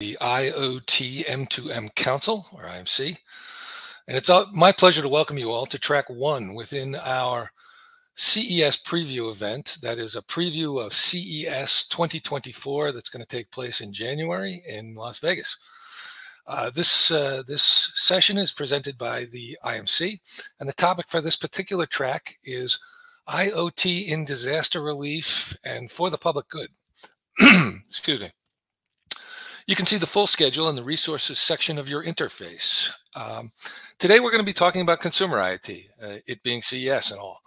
The IoT M2M Council, or IMC. And it's my pleasure to welcome you all to track one within our CES preview event. That is a preview of CES 2024 that's going to take place in January in Las Vegas. This session is presented by the IMC, and the topic for this particular track is IoT in disaster relief and for the public good. Excuse me. You can see the full schedule in the resources section of your interface. Today, we're going to be talking about consumer IoT, it being CES and all,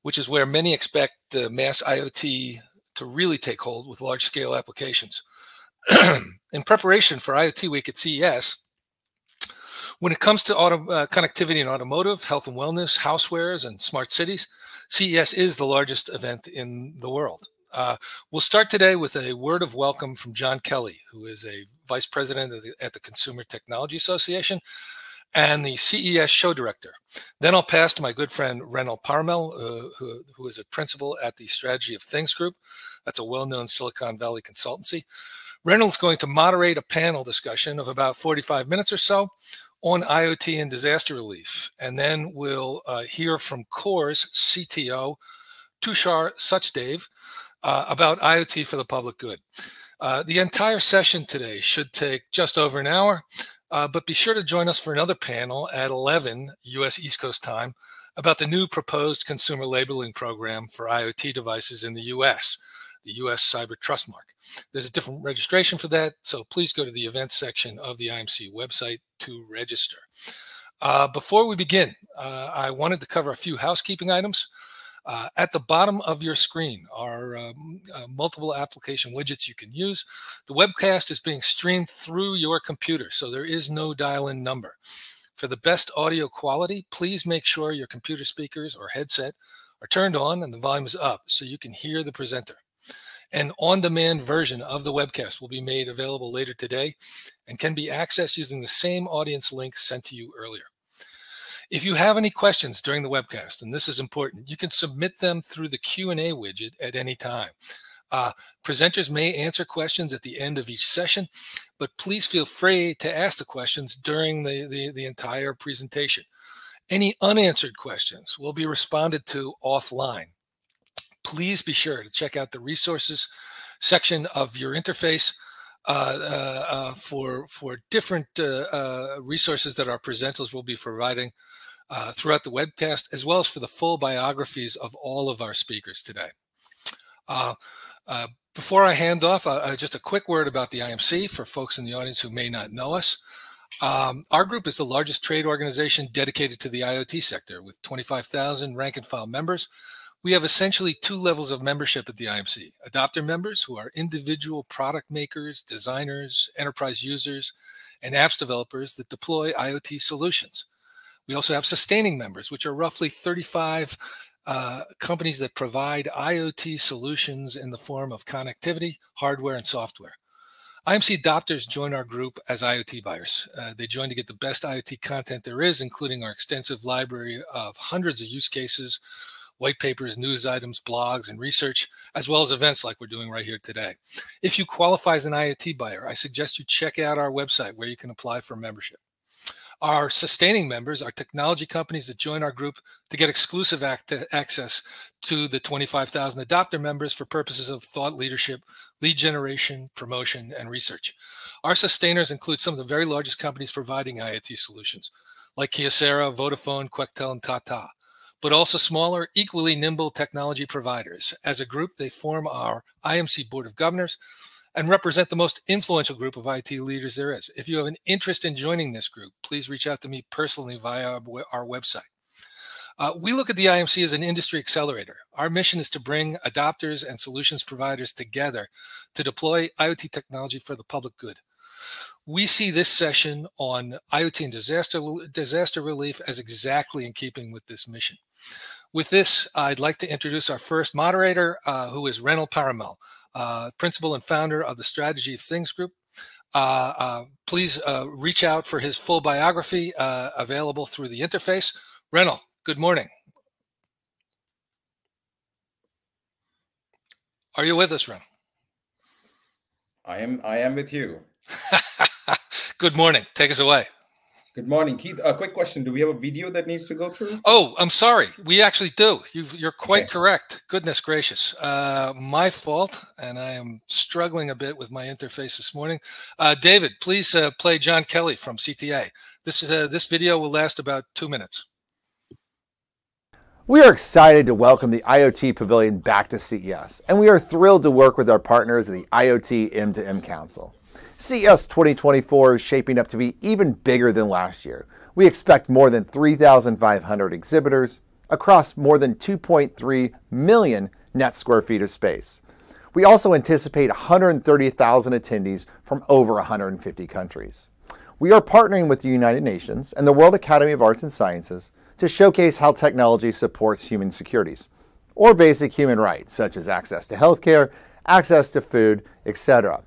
which is where many expect mass IoT to really take hold with large-scale applications. In preparation for IoT Week at CES, when it comes to connectivity in automotive, health and wellness, housewares, and smart cities, CES is the largest event in the world. We'll start today with a word of welcome from John Kelly, who is a vice president at the Consumer Technology Association and the CES show director. Then I'll pass to my good friend Renil Paramel, who is a principal at the Strategy of Things Group. That's a well-known Silicon Valley consultancy. Renil's going to moderate a panel discussion of about 45 minutes or so on IoT and disaster relief. And then we'll hear from CORE's CTO, Tushar Suchdev, about IoT for the public good. The entire session today should take just over an hour, but be sure to join us for another panel at 11 U.S. East Coast time about the new proposed consumer labeling program for IoT devices in the U.S., the U.S. Cyber Trust Mark. There's a different registration for that, so please go to the events section of the IMC website to register. Before we begin, I wanted to cover a few housekeeping items. At the bottom of your screen are multiple application widgets you can use. The webcast is being streamed through your computer, so there is no dial-in number. For the best audio quality, please make sure your computer speakers or headset are turned on and the volume is up so you can hear the presenter. An on-demand version of the webcast will be made available later today and can be accessed using the same audience link sent to you earlier. If you have any questions during the webcast, and this is important, you can submit them through the Q&A widget at any time. Presenters may answer questions at the end of each session, but please feel free to ask the questions during the entire presentation. Any unanswered questions will be responded to offline. Please be sure to check out the resources section of your interface for different resources that our presenters will be providing throughout the webcast, as well as for the full biographies of all of our speakers today. Before I hand off, just a quick word about the IMC for folks in the audience who may not know us. Our group is the largest trade organization dedicated to the IoT sector with 25,000 rank and file members. We have essentially two levels of membership at the IMC: adopter members, who are individual product makers, designers, enterprise users, and apps developers that deploy IoT solutions. We also have sustaining members, which are roughly 35 companies that provide IoT solutions in the form of connectivity, hardware, and software. IMC adopters join our group as IoT buyers. They join to get the best IoT content there is, including our extensive library of hundreds of use cases, white papers, news items, blogs, and research, as well as events like we're doing right here today. If you qualify as an IoT buyer, I suggest you check out our website where you can apply for membership. Our sustaining members are technology companies that join our group to get exclusive access to the 25,000 adopter members for purposes of thought leadership, lead generation, promotion, and research. Our sustainers include some of the very largest companies providing IoT solutions, like Kyocera, Vodafone, Quectel, and Tata, but also smaller, equally nimble technology providers. As a group, they form our IMC Board of Governors and represent the most influential group of IT leaders there is. If you have an interest in joining this group, please reach out to me personally via our website. We look at the IMC as an industry accelerator. Our mission is to bring adopters and solutions providers together to deploy IoT technology for the public good. We see this session on IoT and disaster relief as exactly in keeping with this mission. With this, I'd like to introduce our first moderator, who is Renil Paramel, principal and founder of the Strategy of Things Group. Please reach out for his full biography available through the interface. Renil, good morning. Are you with us, Renil? I am with you. Good morning. Take us away. Good morning, Keith. A quick question. Do we have a video that needs to go through? Oh, I'm sorry. We actually do. You're quite correct. Goodness gracious. My fault, and I am struggling a bit with my interface this morning. David, please play John Kelly from CTA. This video will last about 2 minutes. We are excited to welcome the IoT Pavilion back to CES, and we are thrilled to work with our partners at the IoT M2M Council. CES 2024 is shaping up to be even bigger than last year. We expect more than 3,500 exhibitors across more than 2.3 million net square feet of space. We also anticipate 130,000 attendees from over 150 countries. We are partnering with the United Nations and the World Academy of Arts and Sciences to showcase how technology supports human securities, or basic human rights, such as access to healthcare, access to food, etc.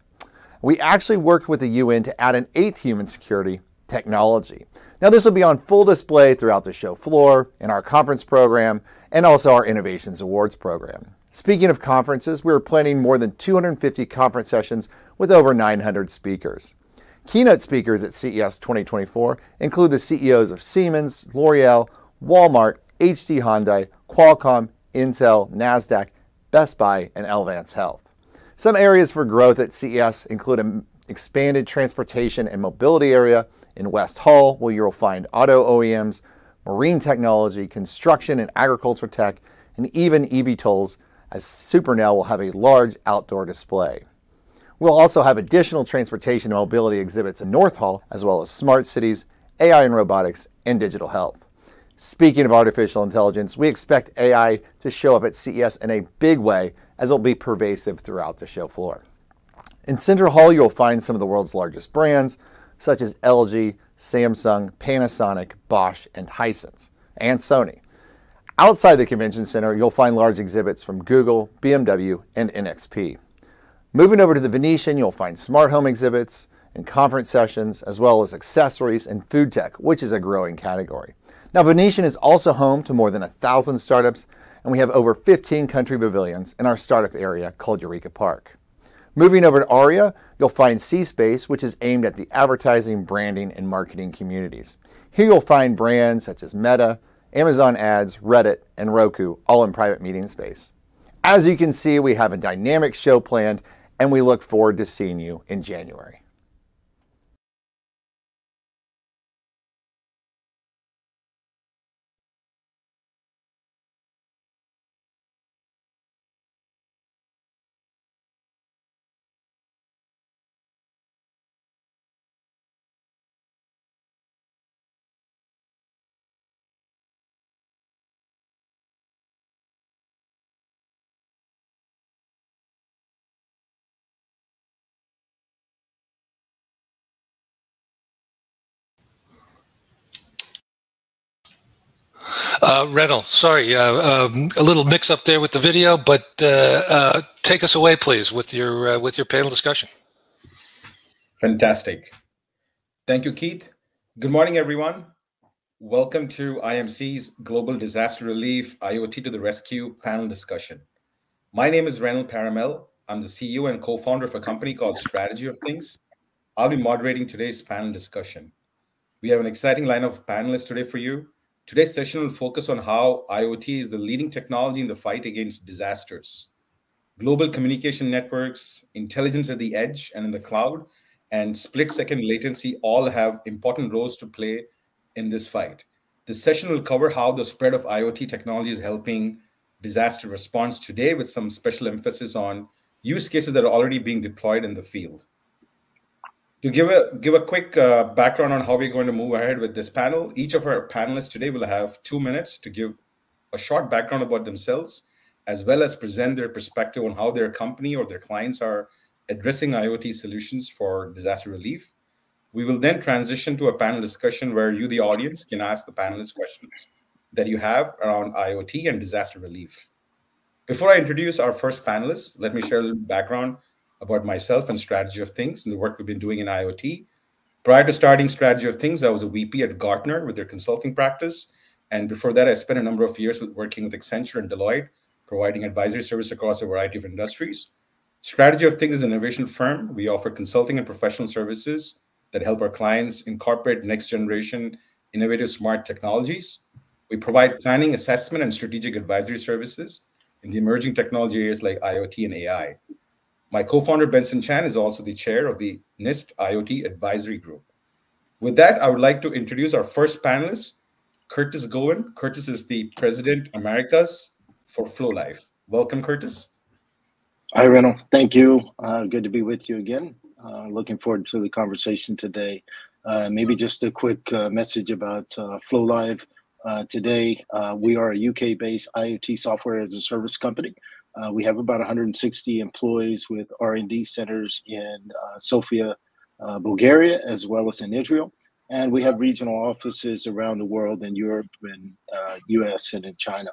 We actually worked with the UN to add an 8th human security, technology. Now this will be on full display throughout the show floor, in our conference program, and also our Innovations Awards program. Speaking of conferences, we are planning more than 250 conference sessions with over 900 speakers. Keynote speakers at CES 2024 include the CEOs of Siemens, L'Oreal, Walmart, HD Hyundai, Qualcomm, Intel, NASDAQ, Best Buy, and Elevance Health. Some areas for growth at CES include an expanded transportation and mobility area in West Hall, where you'll find auto OEMs, marine technology, construction and agriculture tech, and even eVTOLs, as SuperNell will have a large outdoor display. We'll also have additional transportation and mobility exhibits in North Hall, as well as smart cities, AI and robotics, and digital health. Speaking of artificial intelligence, we expect AI to show up at CES in a big way, as it will be pervasive throughout the show floor. In Central Hall, you'll find some of the world's largest brands, such as LG, Samsung, Panasonic, Bosch, and Hisense, and Sony. Outside the convention center, you'll find large exhibits from Google, BMW, and NXP. Moving over to the Venetian, you'll find smart home exhibits and conference sessions, as well as accessories and food tech, which is a growing category. Now, Venetian is also home to more than 1,000 startups, and we have over 15 country pavilions in our startup area called Eureka Park. Moving over to Aria, you'll find C-Space, which is aimed at the advertising, branding, and marketing communities. Here you'll find brands such as Meta, Amazon Ads, Reddit, and Roku, all in private meeting space. As you can see, we have a dynamic show planned, and we look forward to seeing you in January. Renil, sorry, a little mix up there with the video, but take us away, please, with your panel discussion. Fantastic. Thank you, Keith. Good morning, everyone. Welcome to IMC's Global Disaster Relief IoT to the Rescue panel discussion. My name is Renil Paramel. I'm the CEO and co-founder of a company called Strategy of Things. I'll be moderating today's panel discussion. We have an exciting lineup of panelists today for you. Today's session will focus on how IoT is the leading technology in the fight against disasters. Global communication networks, intelligence at the edge and in the cloud, and split-second latency all have important roles to play in this fight. This session will cover how the spread of IoT technology is helping disaster response today, with some special emphasis on use cases that are already being deployed in the field. To give a quick background on how we're going to move ahead with this panel, each of our panelists today will have 2 minutes to give a short background about themselves, as well as present their perspective on how their company or their clients are addressing IoT solutions for disaster relief. We will then transition to a panel discussion where you, the audience, can ask the panelists questions that you have around IoT and disaster relief. Before I introduce our first panelist, let me share a little background about myself and Strategy of Things and the work we've been doing in IoT. Prior to starting Strategy of Things, I was a VP at Gartner with their consulting practice. And before that, I spent a number of years working with Accenture and Deloitte, providing advisory service across a variety of industries. Strategy of Things is an innovation firm. We offer consulting and professional services that help our clients incorporate next-generation innovative smart technologies. We provide planning, assessment, and strategic advisory services in the emerging technology areas like IoT and AI. My co-founder, Benson Chan, is also the chair of the NIST IoT Advisory Group. With that, I would like to introduce our first panelist, Curtis Goven. Curtis is the President Americas for floLIVE. Welcome, Curtis. Hi, Renil. Thank you. Good to be with you again. Looking forward to the conversation today. Maybe just a quick message about floLIVE. Today, we are a UK-based IoT software as a service company. We have about 160 employees with R&D centers in Sofia, Bulgaria, as well as in Israel. And we have regional offices around the world in Europe and US and in China.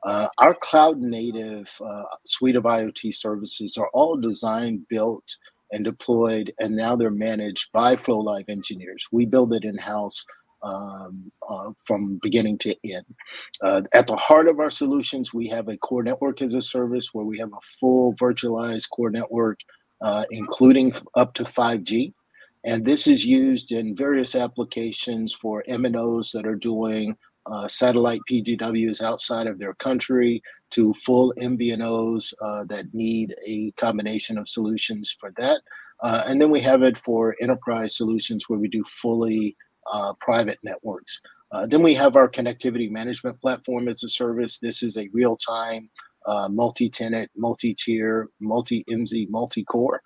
Our cloud native suite of IoT services are all designed, built, and deployed, and now they're managed by floLIVE engineers. We build it in-house from beginning to end. At the heart of our solutions, we have a core network as a service where we have a full virtualized core network, including up to 5G. And this is used in various applications for MNOs that are doing satellite PGWs outside of their country to full MVNOs that need a combination of solutions for that. And then we have it for enterprise solutions where we do fully private networks. Then we have our connectivity management platform as a service. This is a real-time, multi-tenant, multi-tier, multi-IMSI, multi-core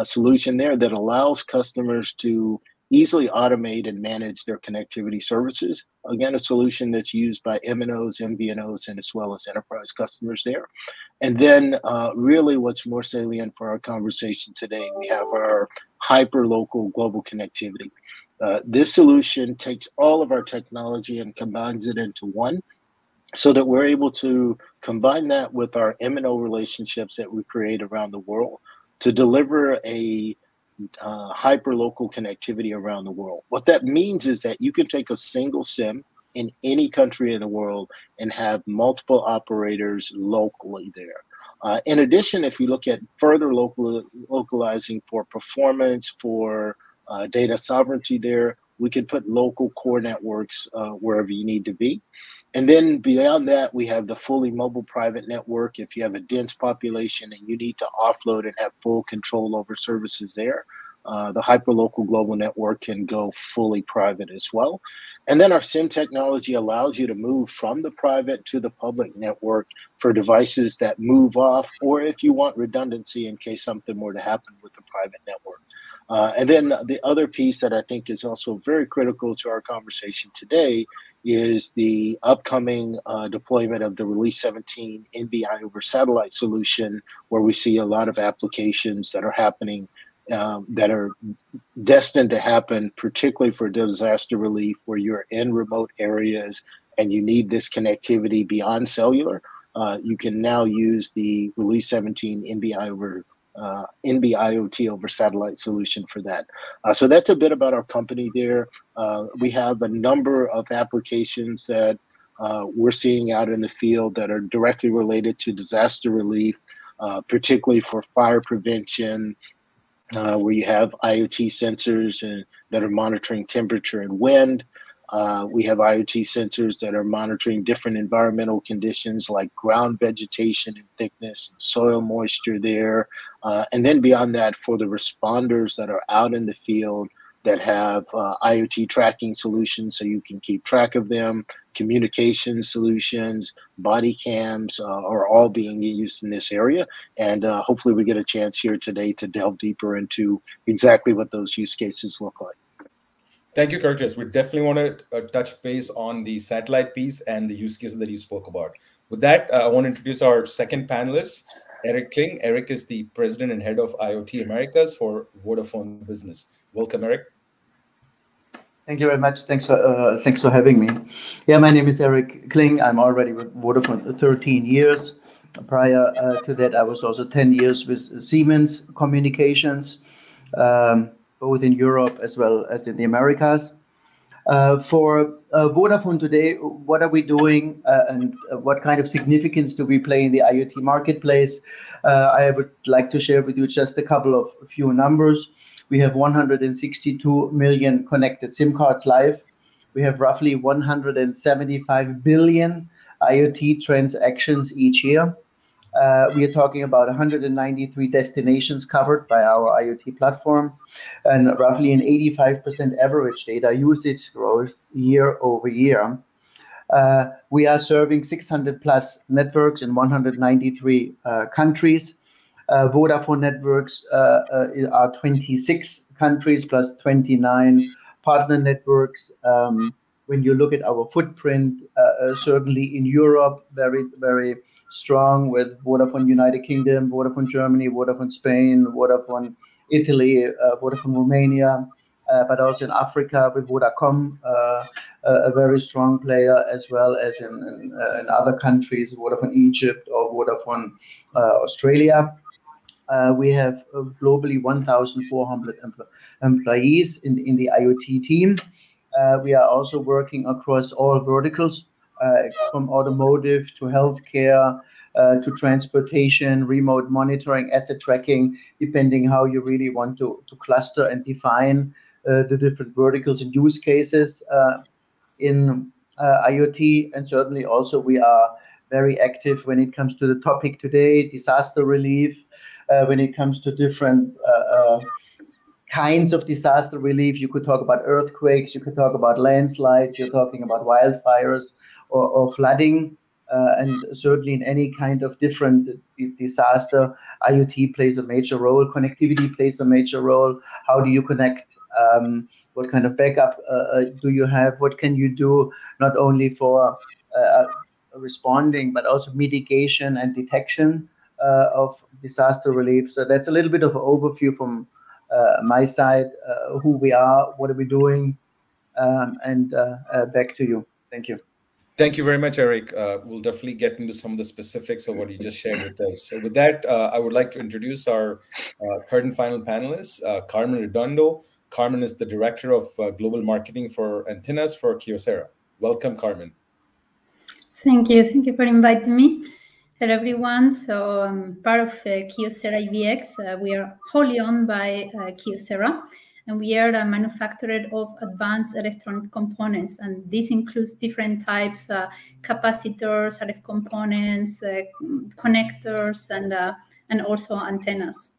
solution there that allows customers to easily automate and manage their connectivity services. Again, a solution that's used by MNOs, MVNOs, and as well as enterprise customers there. And then really what's more salient for our conversation today, we have our hyper-local global connectivity. This solution takes all of our technology and combines it into one so that we're able to combine that with our MNO relationships that we create around the world to deliver a hyper-local connectivity around the world. What that means is that you can take a single SIM in any country in the world and have multiple operators locally there. In addition, if you look at further localizing for performance, for data sovereignty there, we can put local core networks wherever you need to be. And then beyond that, we have the fully mobile private network. If you have a dense population and you need to offload and have full control over services there, the hyperlocal global network can go fully private as well. And then our SIM technology allows you to move from the private to the public network for devices that move off, or if you want redundancy in case something were to happen with the private network. And then the other piece that I think is also very critical to our conversation today is the upcoming deployment of the Release 17 NB-I over satellite solution, where we see a lot of applications that are happening that are destined to happen, particularly for disaster relief, where you're in remote areas and you need this connectivity beyond cellular. You can now use the Release 17 NB-I over NB-IoT over satellite solution for that. So that's a bit about our company there. We have a number of applications that we're seeing out in the field that are directly related to disaster relief, particularly for fire prevention, where you have IoT sensors that are monitoring temperature and wind. We have IoT sensors that are monitoring different environmental conditions like ground vegetation and thickness and soil moisture there. And then beyond that, for the responders that are out in the field that have IoT tracking solutions so you can keep track of them, communication solutions, body cams are all being used in this area. And hopefully we get a chance here today to delve deeper into exactly what those use cases look like. Thank you, Curtis. We definitely want to touch base on the satellite piece and the use cases that you spoke about. With that, I want to introduce our second panelist, Erik Kling. Erik is the President and Head of IoT Americas for Vodafone Business. Welcome, Erik. Thank you very much. Thanks for having me. Yeah, my name is Erik Kling. I'm already with Vodafone 13 years. Prior to that, I was also 10 years with Siemens Communications, both in Europe as well as in the Americas. For Vodafone today, what are we doing and what kind of significance do we play in the IoT marketplace? I would like to share with you just a few numbers. We have 162 million connected SIM cards live. We have roughly 175 billion IoT transactions each year. We are talking about 193 destinations covered by our IoT platform, and roughly an 85% average data usage growth year over year. We are serving 600 plus networks in 193 countries. Vodafone networks are 26 countries plus 29 partner networks. When you look at our footprint, certainly in Europe, very, very strong with Vodafone United Kingdom, Vodafone Germany, Vodafone Spain, Vodafone Italy, Vodafone Romania, but also in Africa with Vodacom, a very strong player, as well as in other countries, Vodafone Egypt or Vodafone Australia. We have globally 1,400 employees in the IoT team. We are also working across all verticals, from automotive to healthcare, to transportation, remote monitoring, asset tracking, depending how you really want to cluster and define the different verticals and use cases in IoT. And certainly also we are very active when it comes to the topic today, disaster relief, when it comes to different kinds of disaster relief. You could talk about earthquakes, you could talk about landslides, you're talking about wildfires or flooding. And certainly in any kind of different disaster, IoT plays a major role, connectivity plays a major role. How do you connect? What kind of backup do you have? What can you do not only for responding, but also mitigation and detection of disaster relief? So that's a little bit of an overview from my side, who we are, what are we doing, and back to you. Thank you. Thank you very much, Erik. We'll definitely get into some of the specifics of what you just shared with us. So with that, I would like to introduce our third and final panelist, Carmen Redondo. Carmen is the Director of Global Marketing for Antennas for Kyocera. Welcome, Carmen. Thank you. Thank you for inviting me. Hello, everyone. So I'm part of Kyocera EVX. We are wholly owned by Kyocera, and we are a manufacturer of advanced electronic components. And this includes different types, capacitors, RF components, connectors, and also antennas.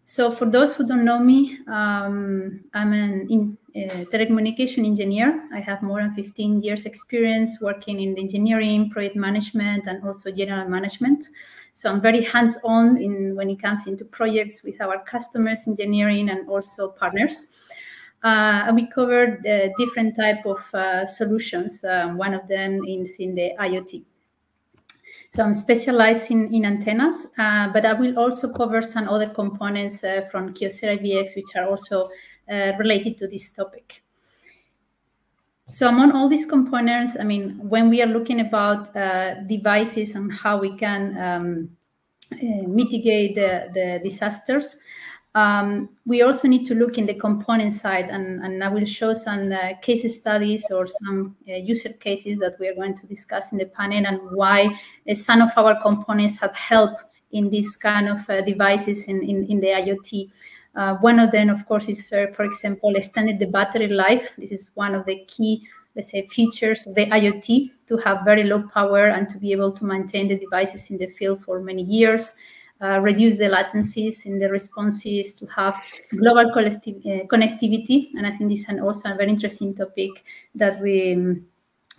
So for those who don't know me, I'm an telecommunication engineer. I have more than 15 years experience working in the engineering, project management, and also general management. So I'm very hands-on when it comes into projects with our customers, engineering, and also partners. And we covered different type of solutions. One of them is in the IoT. So I'm specialized in antennas, but I will also cover some other components from Kyocera VX, which are also related to this topic. So among all these components, I mean, when we are looking about devices and how we can mitigate the disasters, we also need to look in the component side, and I will show some case studies or some user cases that we are going to discuss in the panel, and why some of our components have helped in this kind of devices in the IoT. One of them, of course, is, for example, extended the battery life. This is one of the key, let's say, features of the IoT, to have very low power and to be able to maintain the devices in the field for many years. Reduce the latencies in the responses, to have global connectivity. And I think this is also a very interesting topic that we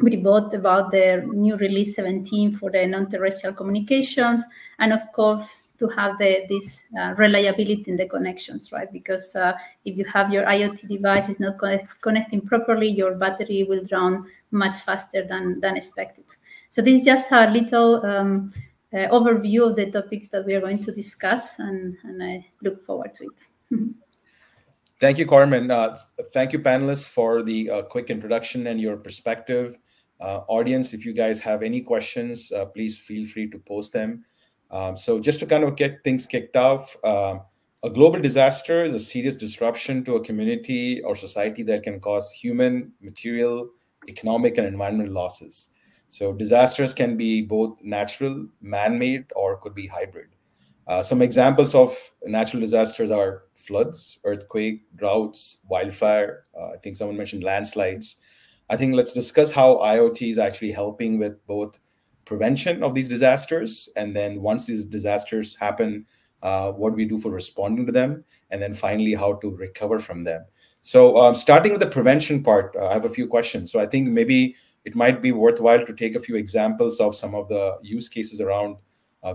devote about the new release 17 for the non-terrestrial communications. And of course, to have this reliability in the connections, right? Because if you have your IoT device is not connecting properly, your battery will drown much faster than expected. So this is just a little overview of the topics that we are going to discuss, and I look forward to it. Thank you, Carmen. Thank you, panelists, for the quick introduction and your perspective. Audience, if you guys have any questions, please feel free to post them. So just to kind of get things kicked off, A global disaster is a serious disruption to a community or society that can cause human, material, economic, and environmental losses. So disasters can be both natural, man-made, or could be hybrid. Some examples of natural disasters are floods, earthquake, droughts, wildfire. I think someone mentioned landslides. I think let's discuss how IoT is actually helping with both prevention of these disasters, and then once these disasters happen, what we do for responding to them, and then finally how to recover from them. So starting with the prevention part, I have a few questions. So I think maybe it might be worthwhile to take a few examples of some of the use cases around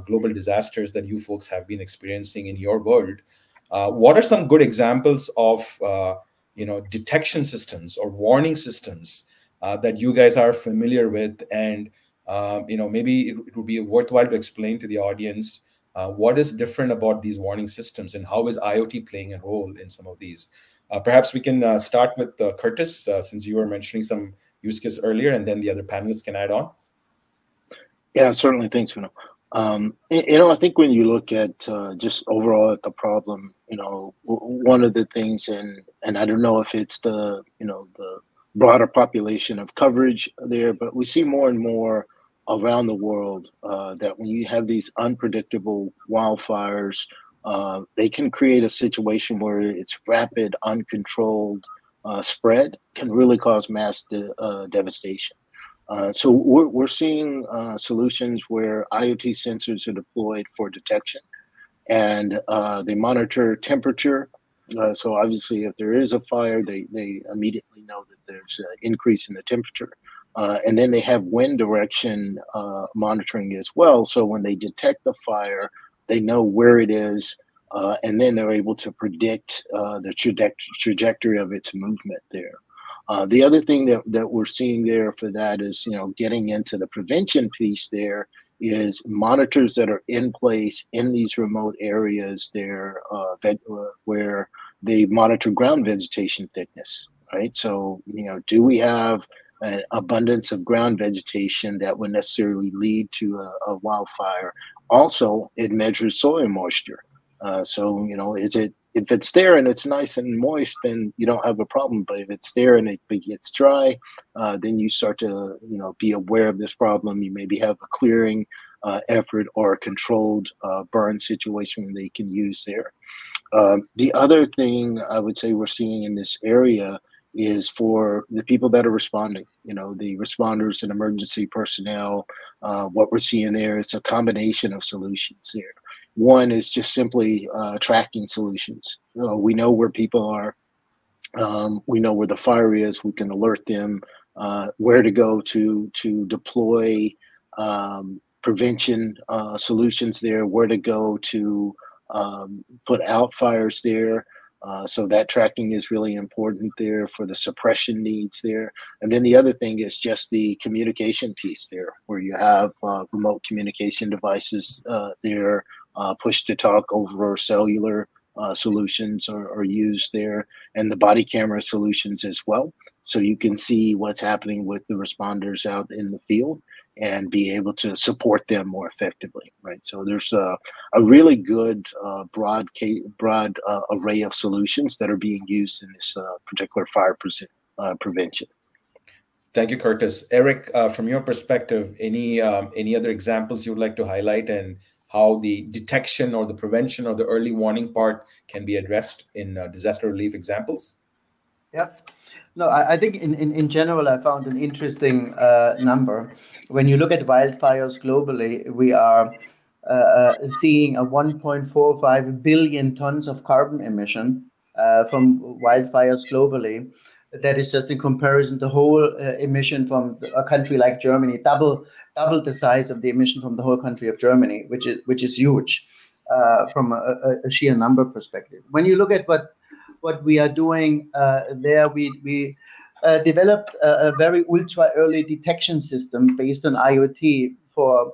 global disasters that you folks have been experiencing in your world. What are some good examples of detection systems or warning systems that you guys are familiar with? And maybe it would be worthwhile to explain to the audience what is different about these warning systems and how is IoT playing a role in some of these. Perhaps we can start with Curtis, since you were mentioning some use case earlier, and then the other panelists can add on. Yeah, certainly. Thanks, Renil. I think when you look at just overall at the problem, one of the things, and I don't know if it's the broader population of coverage there, but we see more and more around the world that when you have these unpredictable wildfires, they can create a situation where its rapid, uncontrolled spread can really cause mass devastation. So we're seeing solutions where IoT sensors are deployed for detection, and they monitor temperature. So obviously, if there is a fire, they immediately know that there's an increase in the temperature. And then they have wind direction monitoring as well. So when they detect the fire, they know where it is, and then they're able to predict the trajectory of its movement there. The other thing that we're seeing there for that is, getting into the prevention piece there is monitors that are in place in these remote areas there where they monitor ground vegetation thickness, right? So, do we have an abundance of ground vegetation that would necessarily lead to a wildfire? Also, it measures soil moisture. So, if it's there and it's nice and moist, then you don't have a problem. But if it's there and it gets dry, then you start to, be aware of this problem. You maybe have a clearing effort or a controlled burn situation they can use there. The other thing I would say we're seeing in this area is for the people that are responding, the responders and emergency personnel. What we're seeing there is a combination of solutions here. One is just simply tracking solutions. We know where people are. We know where the fire is. We can alert them where to go to deploy prevention solutions there, where to go to put out fires there. So that tracking is really important there for the suppression needs there. And then the other thing is just the communication piece there, where you have remote communication devices there. Push to talk over cellular solutions are used there, and the body camera solutions as well. So you can see what's happening with the responders out in the field and be able to support them more effectively, right? So there's a really good broad array of solutions that are being used in this particular fire prevention. Thank you, Curtis. Erik, from your perspective, any other examples you would like to highlight, and how the detection or the prevention or the early warning part can be addressed in disaster relief examples? Yeah. No, I think in general, I found an interesting number. When you look at wildfires globally, we are seeing a 1.45 billion tons of carbon emission from wildfires globally. That is just in comparison, the whole emission from a country like Germany, double the size of the emission from the whole country of Germany, which is huge from a sheer number perspective. When you look at what we are doing there, we developed a very ultra early detection system based on IoT for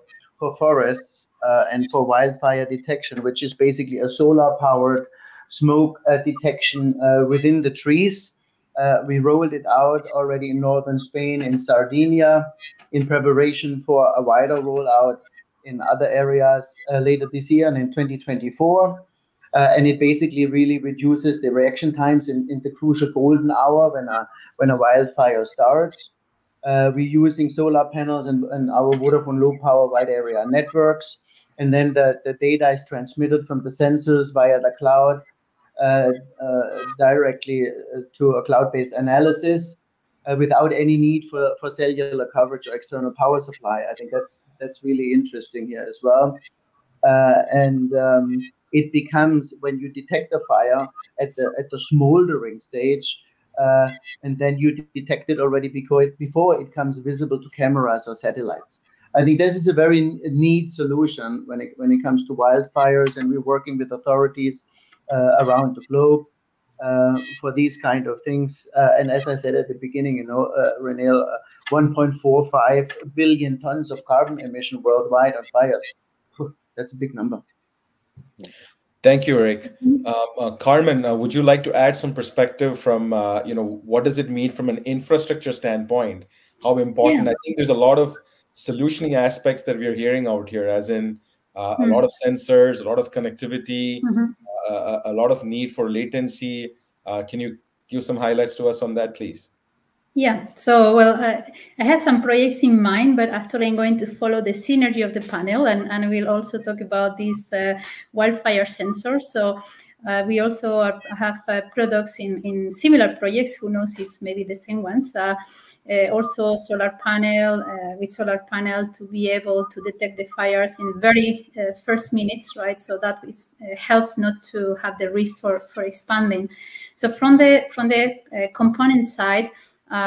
forests and for wildfire detection, which is basically a solar powered smoke detection within the trees. We rolled it out already in northern Spain, in Sardinia, in preparation for a wider rollout in other areas later this year and in 2024. and it basically really reduces the reaction times in the crucial golden hour when a wildfire starts. We're using solar panels and our Vodafone low power wide area networks, and then the data is transmitted from the sensors via the cloud directly to a cloud-based analysis without any need for cellular coverage or external power supply. I think that's really interesting here as well. It becomes, when you detect a fire at the smoldering stage, and then you detect it already before it comes visible to cameras or satellites. I think this is a very neat solution when it comes to wildfires, and we're working with authorities around the globe for these kind of things. And as I said at the beginning, Renil, 1.45 billion tons of carbon emission worldwide on fires. That's a big number. Thank you, Erik. Carmen, would you like to add some perspective from, what does it mean from an infrastructure standpoint? How important? I think there's a lot of solutioning aspects that we're hearing out here, as in a lot of sensors, a lot of connectivity, a lot of need for latency. Can you give some highlights to us on that, please? Yeah, so, well, I have some projects in mind, but actually I'm going to follow the synergy of the panel, and we'll also talk about these wildfire sensors. So we also have products in similar projects, who knows if maybe the same ones. Also solar panel, with solar panel to be able to detect the fires in very first minutes, right? So that helps not to have the risk for expanding. So from the component side,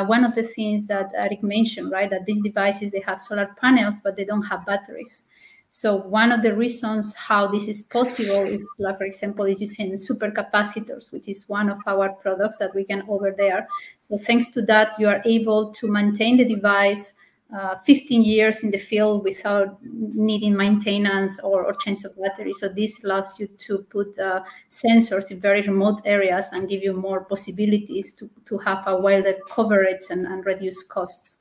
one of the things that Erik mentioned, right, that these devices, they have solar panels, but they don't have batteries. So one of the reasons how this is possible is, like, for example, is using supercapacitors, which is one of our products that we can over there. So thanks to that, you are able to maintain the device 15 years in the field without needing maintenance or change of battery. So this allows you to put sensors in very remote areas and give you more possibilities to have a wider coverage and reduce costs.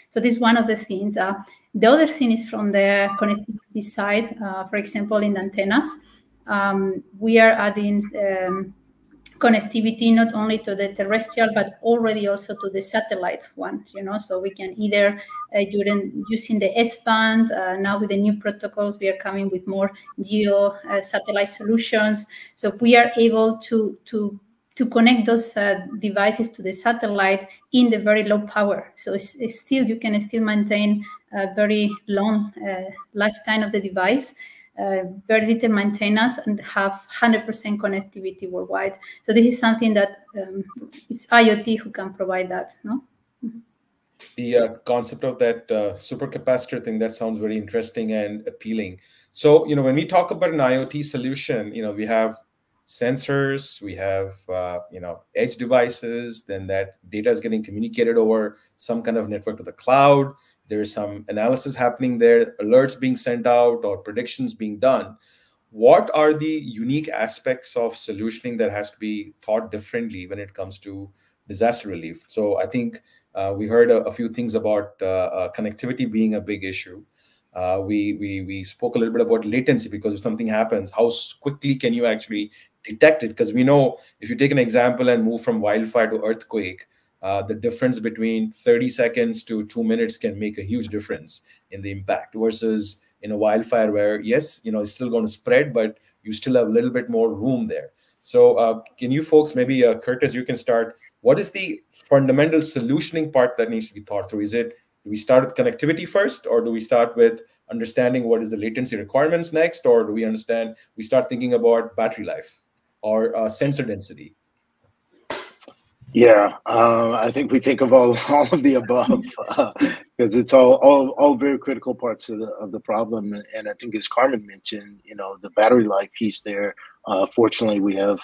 So this is one of the things. The other thing is from the connectivity side. For example, in antennas, we are adding connectivity not only to the terrestrial, but already also to the satellite one, so we can either using the S-band, now with the new protocols, we are coming with more geo satellite solutions. So we are able to connect those devices to the satellite in the very low power. So it's still, you can still maintain a very long lifetime of the device, very little maintenance, and have 100% connectivity worldwide. So this is something that it's IoT who can provide that, no? The concept of that supercapacitor thing, that sounds very interesting and appealing. So, when we talk about an IoT solution, we have sensors, we have, edge devices, then that data is getting communicated over some kind of network to the cloud. There's some analysis happening there, alerts being sent out or predictions being done. What are the unique aspects of solutioning that has to be thought differently when it comes to disaster relief? So I think we heard a few things about connectivity being a big issue. We spoke a little bit about latency, because if something happens, how quickly can you actually detect it? Because we know, if you take an example and move from wildfire to earthquake, the difference between 30 seconds to 2 minutes can make a huge difference in the impact, versus in a wildfire where, yes, it's still going to spread, but you still have a little bit more room there. So can you folks, maybe Curtis, you can start. What is the fundamental solutioning part that needs to be thought through? Do we start with connectivity first, or do we start with understanding what is the latency requirements next, or do we start thinking about battery life or sensor density? Yeah, I think we think of all of the above, because it's all very critical parts of the problem. And I think, as Carmen mentioned, the battery life piece there. Fortunately, we have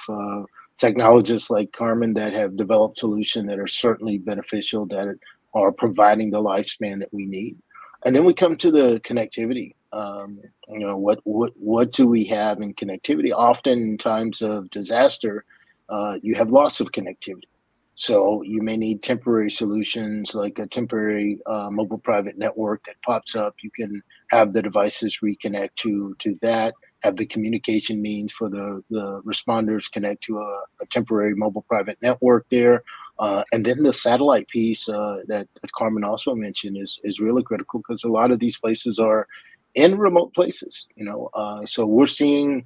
technologists like Carmen that have developed solutions that are certainly beneficial, that are providing the lifespan that we need. And then we come to the connectivity. What do we have in connectivity? Often in times of disaster, you have loss of connectivity. So you may need temporary solutions, like a temporary mobile private network that pops up. You can have the devices reconnect to that. have the communication means for the responders connect to a temporary mobile private network there. And then the satellite piece that Carmen also mentioned is really critical, because a lot of these places are in remote places, you know. So we're seeing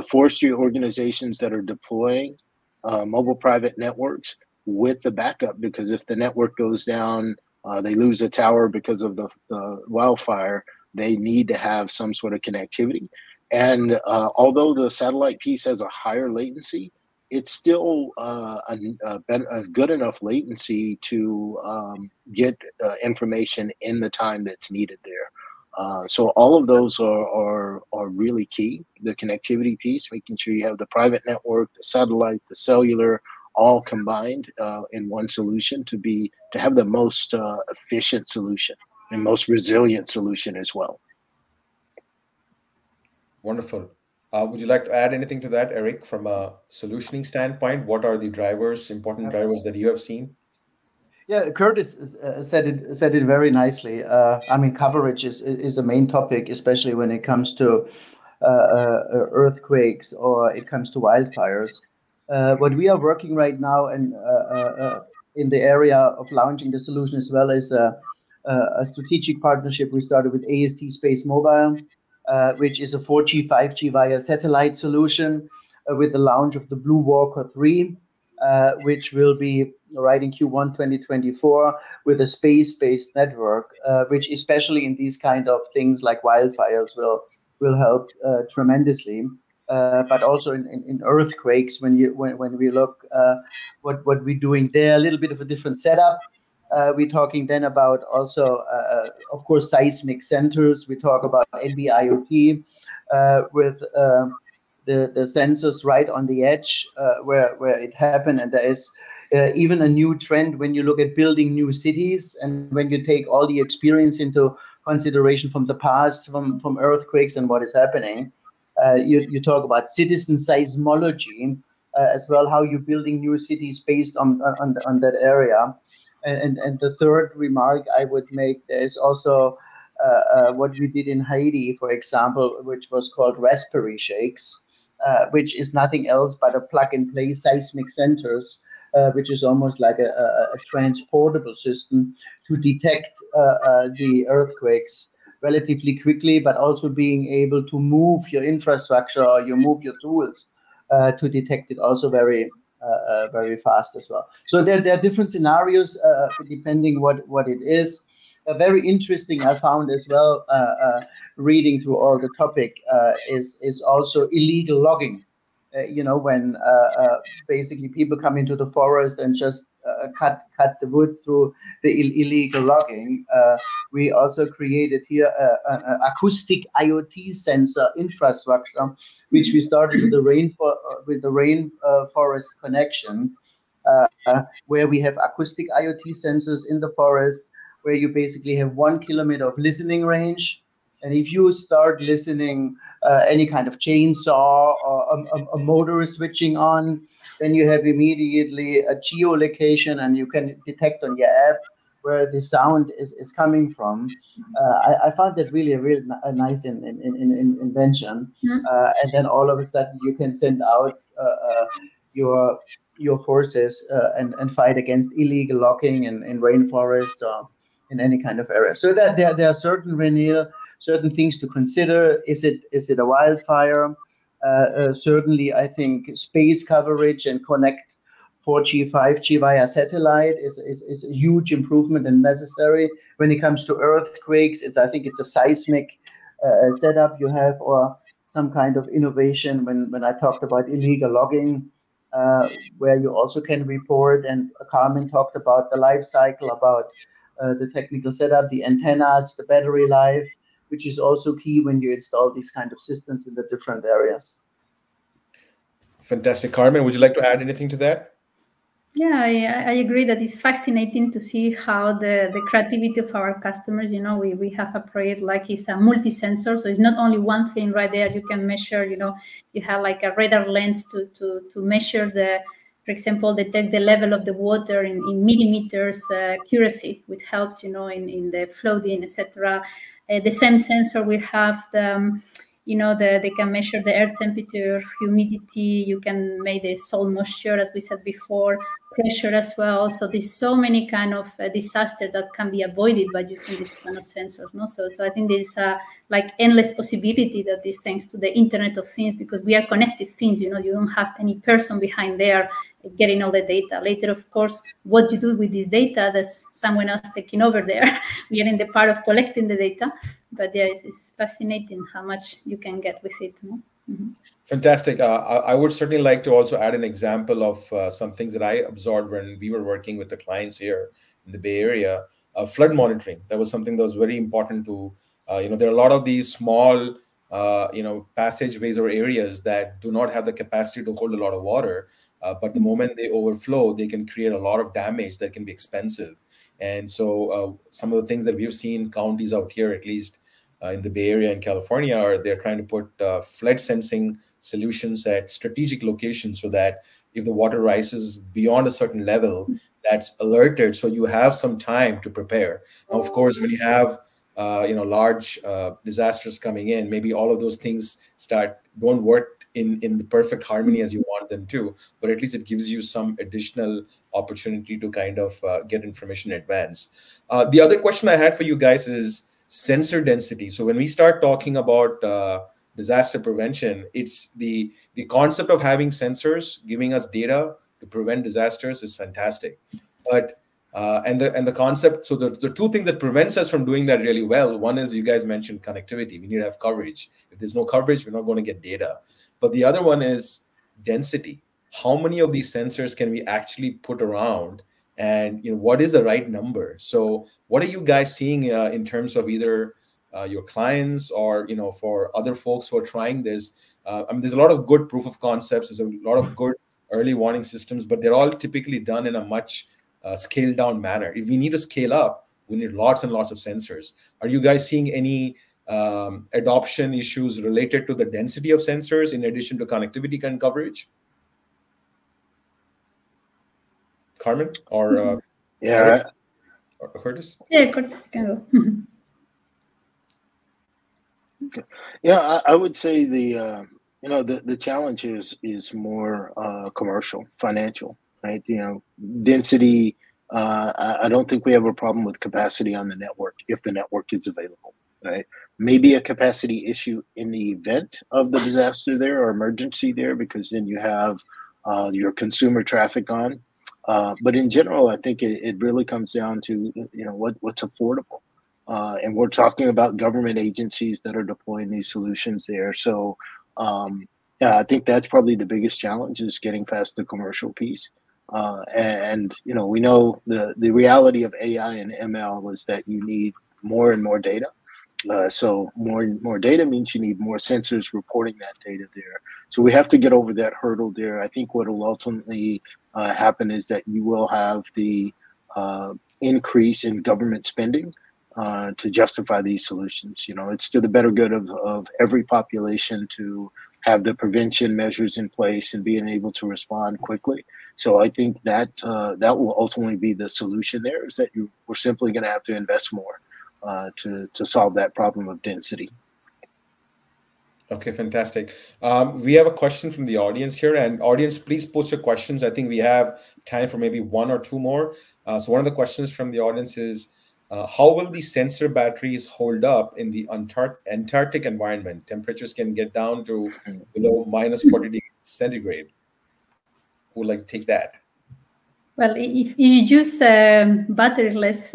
forestry organizations that are deploying mobile private networks with the backup, because if the network goes down, they lose a tower because of the wildfire, they need to have some sort of connectivity. And although the satellite piece has a higher latency, it's still a good enough latency to get information in the time that's needed there. So all of those are really key. The connectivity piece, making sure you have the private network, the satellite, the cellular, all combined in one solution to have the most efficient solution and most resilient solution as well. Wonderful. Would you like to add anything to that, Erik, from a solutioning standpoint? What are the drivers, important drivers that you have seen? Yeah, Curtis said it very nicely. I mean, coverage is a main topic, especially when it comes to earthquakes or it comes to wildfires. What we are working right now and in the area of launching the solution as well is a strategic partnership we started with AST Space Mobile, which is a 4G, 5G via satellite solution with the launch of the Blue Walker 3, which will be right in Q1 2024 with a space-based network, which especially in these kind of things like wildfires will help tremendously. But also in earthquakes, when we look what we're doing there, a little bit of a different setup. We're talking then about also, of course, seismic centers. We talk about NB-IoT with the sensors right on the edge where it happened. And there is even a new trend when you look at building new cities, and when you take all the experience into consideration from the past, from earthquakes and what is happening. You talk about citizen seismology as well, how you're building new cities based on that area. And the third remark I would make, there is also what we did in Haiti, for example, which was called Raspberry Shakes, which is nothing else but a plug-and-play seismic centers, which is almost like a transportable system to detect the earthquakes relatively quickly, but also being able to move your infrastructure or you move your tools to detect it also very fast as well. So there are different scenarios depending what it is. Very interesting I found as well, reading through all the topic, is also illegal logging. When basically people come into the forest and just cut the wood through the illegal logging. We also created here an acoustic IoT sensor infrastructure, which we started with the rainforest connection, where we have acoustic IoT sensors in the forest, where you basically have 1 kilometer of listening range. And if you start listening any kind of chainsaw or a motor is switching on, then you have immediately a geolocation, and you can detect on your app where the sound is coming from. I found that really a nice invention. And then all of a sudden you can send out your forces and fight against illegal logging in rainforests or in any kind of area. So that there are certain things to consider. Is it a wildfire? Certainly, I think space coverage and connect 4G, 5G via satellite is a huge improvement and necessary. When it comes to earthquakes, I think it's a seismic setup you have, or some kind of innovation when I talked about illegal logging, where you also can report. And Carmen talked about the life cycle, about the technical setup, the antennas, the battery life, which is also key when you install these kind of systems in the different areas. Fantastic. Carmen, would you like to add anything to that? Yeah, I agree that it's fascinating to see how the creativity of our customers, we have a project like it's a multi-sensor. So it's not only one thing right there. You can measure, you have like a radar lens to measure for example, detect the level of the water in millimeters accuracy, which helps, in the flooding, etc. The same sensor we have you know, they can measure the air temperature, humidity. You can make the soil moisture, as we said before, pressure as well. So there's so many kind of disasters that can be avoided by using this kind of sensors. No, so I think there's like endless possibility that is thanks to the Internet of Things, because we are connected things. You know, you don't have any person behind there getting all the data. Later, of course, what you do with this data, there's someone else taking over there. We are in the part of collecting the data, but yeah, it's fascinating how much you can get with it. No? Mm-hmm. Fantastic. I would certainly like to also add an example of some things that I observed when we were working with the clients here in the Bay Area. Flood monitoring. That was something that was very important to, there are a lot of these small, passageways or areas that do not have the capacity to hold a lot of water. But the moment they overflow, they can create a lot of damage that can be expensive. And so some of the things that we've seen counties out here, at least in the Bay Area and California, are they're trying to put flood sensing solutions at strategic locations so that if the water rises beyond a certain level, that's alerted. So you have some time to prepare. Now, of course, when you have large disasters coming in, maybe all of those things don't work in the perfect harmony as you want them to, but at least it gives you some additional opportunity to kind of get information in advance. The other question I had for you guys is sensor density. So when we start talking about disaster prevention, it's the concept of having sensors giving us data to prevent disasters is fantastic. But and the concept, so the two things that prevents us from doing that really well, one is, you guys mentioned connectivity. We need to have coverage. If there's no coverage, we're not going to get data. But the other one is density. How many of these sensors can we actually put around, and what is the right number? So what are you guys seeing in terms of either your clients or for other folks who are trying this? There's a lot of good proof of concepts. There's a lot of good early warning systems, but they're all typically done in a much scaled down manner. If we need to scale up, we need lots and lots of sensors. Are you guys seeing any adoption issues related to the density of sensors in addition to connectivity and coverage? Carmen or Erik? Or Curtis? Yeah, Curtis can go. Okay. Yeah, I would say the challenge is more commercial, financial, right? Density. I don't think we have a problem with capacity on the network if the network is available, right? Maybe a capacity issue in the event of the disaster there or emergency there, because then you have your consumer traffic on. But in general, I think it really comes down to what's affordable. And we're talking about government agencies that are deploying these solutions there. So I think that's probably the biggest challenge, is getting past the commercial piece. And we know the reality of AI and ML is that you need more and more data. So more data means you need more sensors reporting that data there. So we have to get over that hurdle there. I think what will ultimately happen is that you will have the increase in government spending to justify these solutions. It's to the better good of every population to have the prevention measures in place and being able to respond quickly. So I think that that will ultimately be the solution there, is that we're simply going to have to invest more to solve that problem of density. Okay, fantastic. We have a question from the audience here, and audience, please post your questions. I think we have time for maybe one or two more. So one of the questions from the audience is, how will the sensor batteries hold up in the Antarctic environment? Temperatures can get down to below minus 40 degrees centigrade. Who would like to take that? Well, if you use batteryless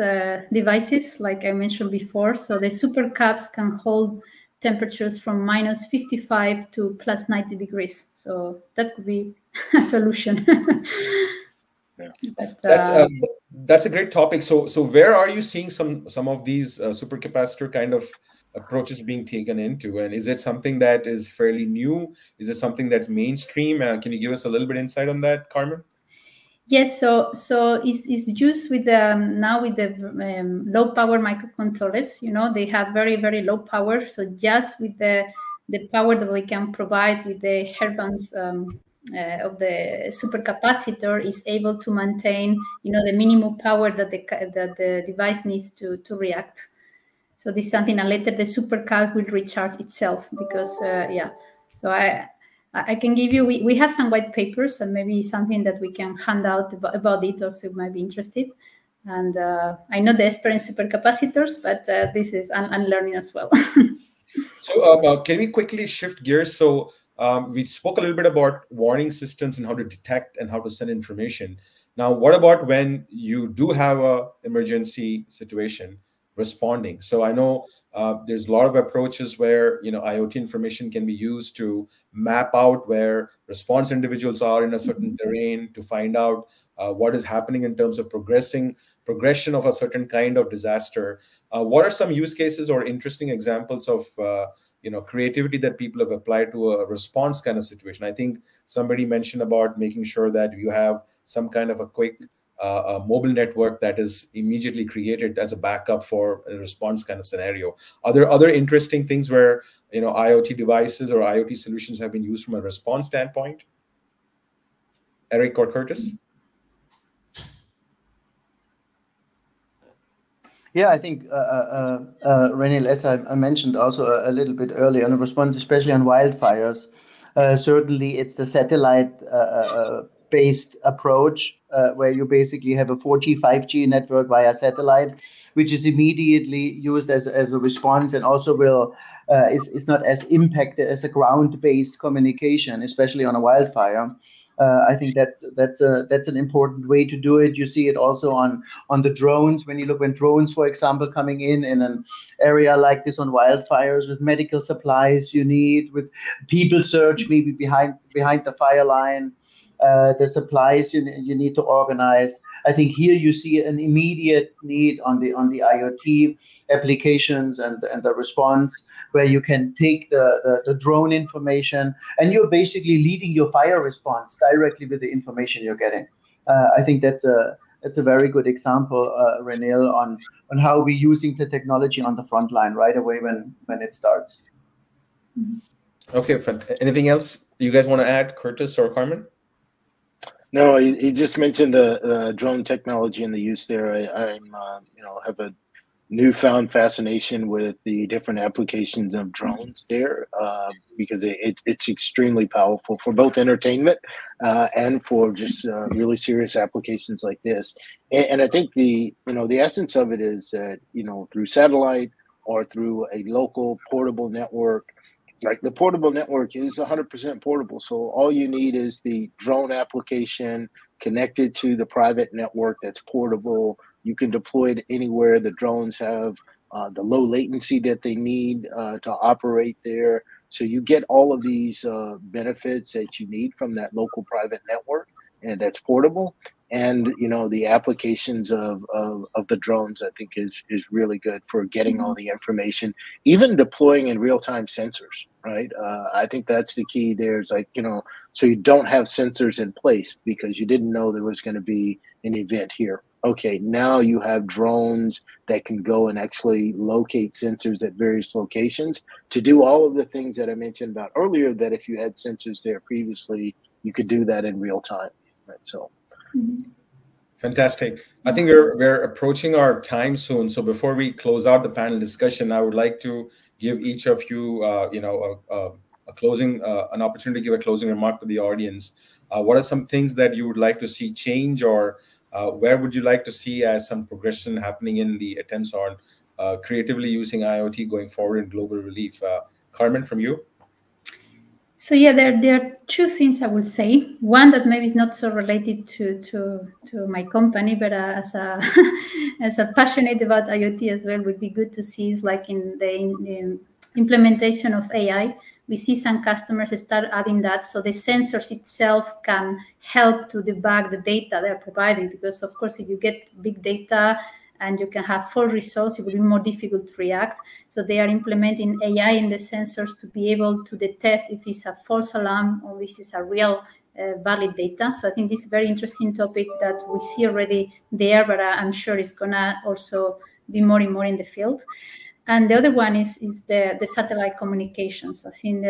devices, like I mentioned before, so the super caps can hold temperatures from minus 55 to plus 90 degrees. So that could be a solution. Yeah. But, that's a great topic. So where are you seeing some of these supercapacitor kind of approaches being taken into? And is it something that is fairly new? Is it something that's mainstream? Can you give us a little bit insight on that, Carmen? Yes, so it's used with now with the low power microcontrollers. They have very, very low power. So just with the power that we can provide with the hairbands of the supercapacitor is able to maintain, the minimum power that the device needs to react. So this is something that later the supercalc will recharge itself because, yeah. So I can give you, we have some white papers and maybe something that we can hand out about it also you might be interested. And I know the expert in supercapacitors, but this is, I'm learning as well. So can we quickly shift gears? So we spoke a little bit about warning systems and how to detect and how to send information. Now, what about when you do have a emergency situation responding? So I know there's a lot of approaches where IoT information can be used to map out where response individuals are in a certain terrain to find out what is happening in terms of progression of a certain kind of disaster. What are some use cases or interesting examples of creativity that people have applied to a response kind of situation? I think somebody mentioned about making sure that you have some kind of a quick mobile network that is immediately created as a backup for a response kind of scenario. Are there other interesting things where IoT devices or IoT solutions have been used from a response standpoint? Erik or Curtis? Yeah, I think, Renil, as I mentioned also a little bit earlier, on a response, especially on wildfires, certainly it's the satellite-based approach where you basically have a 4G, 5G network via satellite, which is immediately used as a response and also is not as impacted as a ground-based communication, especially on a wildfire. I think that's an important way to do it. You see it also on the drones. When drones, for example, coming in an area like this on wildfires with medical supplies you need, with people search maybe behind the fire line, the supplies you need to organize. I think here you see an immediate need on the IoT applications and the response, where you can take the drone information and you're basically leading your fire response directly with the information you're getting. I think that's a very good example, Renil, on how we're using the technology on the front line right away when it starts. Okay, anything else you guys want to add, Curtis or Carmen? No, he just mentioned the drone technology and the use there. I have a newfound fascination with the different applications of drones there because it's extremely powerful for both entertainment and for just really serious applications like this. And I think the essence of it is that through satellite or through a local portable network. Like the portable network is 100% portable. So all you need is the drone application connected to the private network that's portable. You can deploy it anywhere. The drones have the low latency that they need to operate there. So you get all of these benefits that you need from that local private network, and that's portable. And the applications of the drones, I think, is really good for getting all the information, even deploying in real-time sensors, right? I think that's the key. There's so you don't have sensors in place because you didn't know there was going to be an event here. Okay, now you have drones that can go and actually locate sensors at various locations to do all of the things that I mentioned about earlier, that if you had sensors there previously, you could do that in real time, right? So. Fantastic. I think we're approaching our time soon. So before we close out the panel discussion, I would like to give each of you, an opportunity to give a closing remark to the audience. What are some things that you would like to see change, or where would you like to see as some progression happening in the attempts on creatively using IoT going forward in global relief? Carmen, from you. So yeah, there are two things I would say. One that maybe is not so related to my company, but as a passionate about IoT as well, would be good to see is like in the implementation of AI. We see some customers start adding that, so the sensors itself can help to debug the data they're providing. Because of course, if you get big data and you can have false results, it will be more difficult to react. So they are implementing AI in the sensors to be able to detect if it's a false alarm or if it's a real valid data. So I think this is a very interesting topic that we see already there, but I'm sure it's gonna also be more and more in the field. And the other one is the satellite communications. I think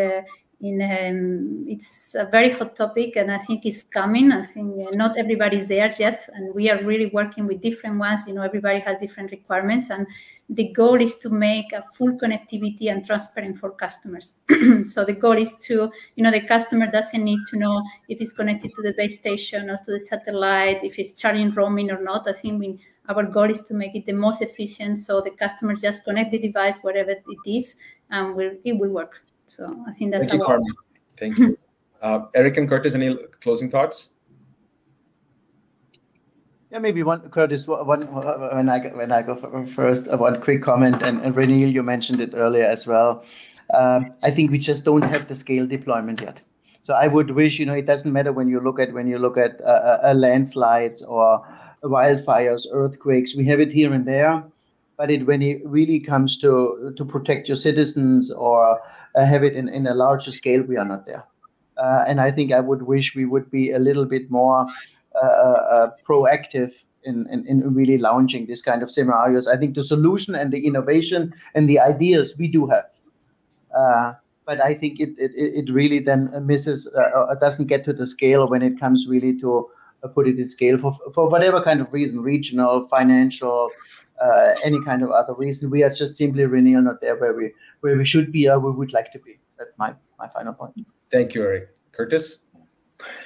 It's a very hot topic, and I think it's coming. I think not everybody's there yet, and we are really working with different ones. Everybody has different requirements, and the goal is to make a full connectivity and transparent for customers. So the goal is to, the customer doesn't need to know if it's connected to the base station or to the satellite, if it's charging roaming or not. I think our goal is to make it the most efficient, so the customer just connect the device wherever it is, and it will work. So I think that's Thank you, Carmen. Thank you. Erik and Curtis, any closing thoughts? Yeah, maybe Curtis, when I go first, one quick comment, and Renil, you mentioned it earlier as well. I think we just don't have the scale deployment yet. So I would wish, it doesn't matter when you look at landslides or wildfires, earthquakes. We have it here and there, but when it really comes to protect your citizens or have it in a larger scale, we are not there. And I think I would wish we would be a little bit more proactive in really launching this kind of scenarios. I think the solution and the innovation and the ideas we do have, but I think it really then misses, doesn't get to the scale when it comes really to put it in scale for whatever kind of reason, regional, financial, any kind of other reason. We are just simply really not there where we should be or we would like to be. That's my final point. Thank you, Erik. Curtis?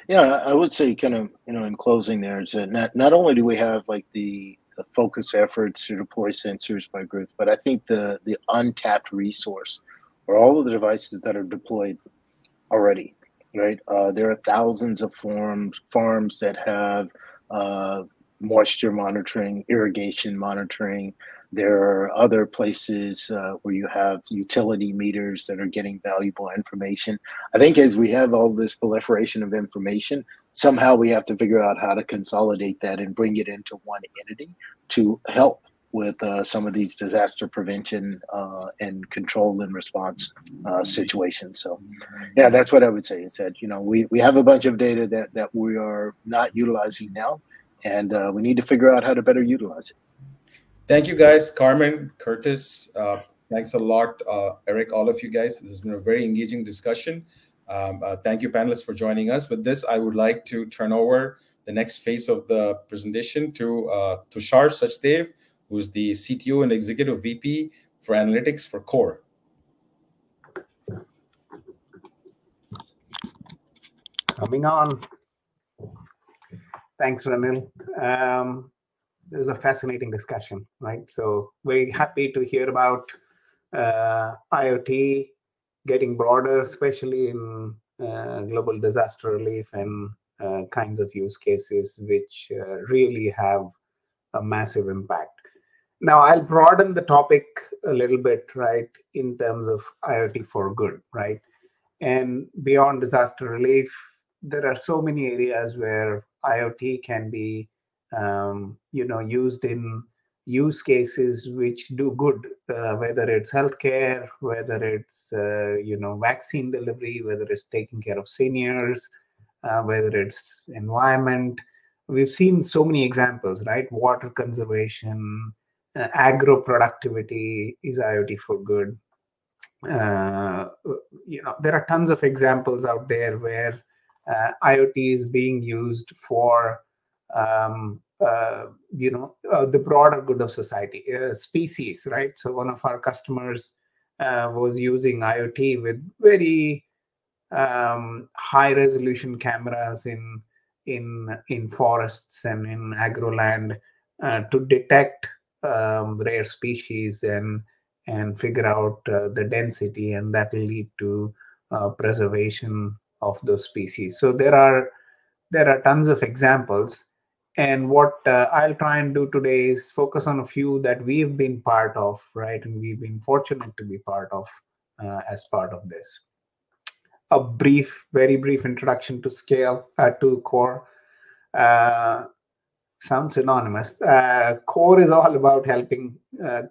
Yeah, I would say kind of, in closing there is that not only do we have like the focus efforts to deploy sensors by groups, but I think the untapped resource or all of the devices that are deployed already, right? There are thousands of farms that have moisture monitoring, irrigation monitoring. There are other places where you have utility meters that are getting valuable information. I think as we have all this proliferation of information, somehow we have to figure out how to consolidate that and bring it into one entity to help with some of these disaster prevention and control and response situations. So, yeah, that's what I would say. Is that we have a bunch of data that we are not utilizing now, and we need to figure out how to better utilize it. Thank you, guys. Carmen, Curtis, thanks a lot. Erik, all of you guys. This has been a very engaging discussion. Thank you, panelists, for joining us. With this, I would like to turn over the next phase of the presentation to Tushar Sachdev, who's the CTO and Executive VP for Analytics for Core. Coming on. Thanks, Renil. This is a fascinating discussion, right? So very happy to hear about IoT getting broader, especially in global disaster relief and kinds of use cases which really have a massive impact. Now, I'll broaden the topic a little bit, right, in terms of IoT for good, right? And beyond disaster relief, there are so many areas where IoT can be used in use cases which do good, whether it's healthcare, whether it's vaccine delivery, whether it's taking care of seniors, whether it's environment. We've seen so many examples, right? Water conservation, agro productivity is IoT for good. There are tons of examples out there where IoT is being used for the broader good of society, species, right? So one of our customers was using IoT with very high resolution cameras in forests and in agroland to detect rare species and figure out the density, and that will lead to preservation of those species. So there are tons of examples. And what I'll try and do today is focus on a few that we've been part of, right? And we've been fortunate to be part of as part of this. A very brief introduction to Core. Sounds synonymous. Core is all about helping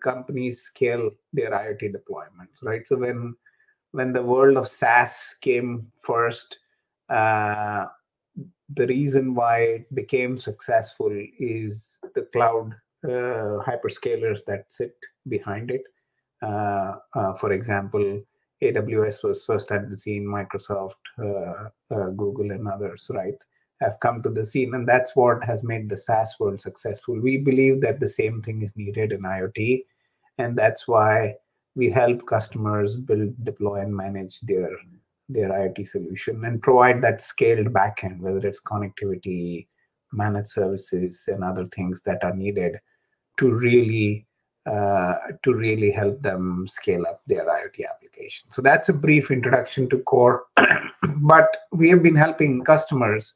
companies scale their IoT deployments, right? So when the world of SaaS came first, the reason why it became successful is the cloud hyperscalers that sit behind it. For example, AWS was first at the scene, Microsoft, Google, and others, right, have come to the scene. And that's what has made the SaaS world successful. We believe that the same thing is needed in IoT. And that's why we help customers build, deploy, and manage their IoT solution and provide that scaled backend, whether it's connectivity, managed services, and other things that are needed to really help them scale up their IoT application. So that's a brief introduction to Core. But we have been helping customers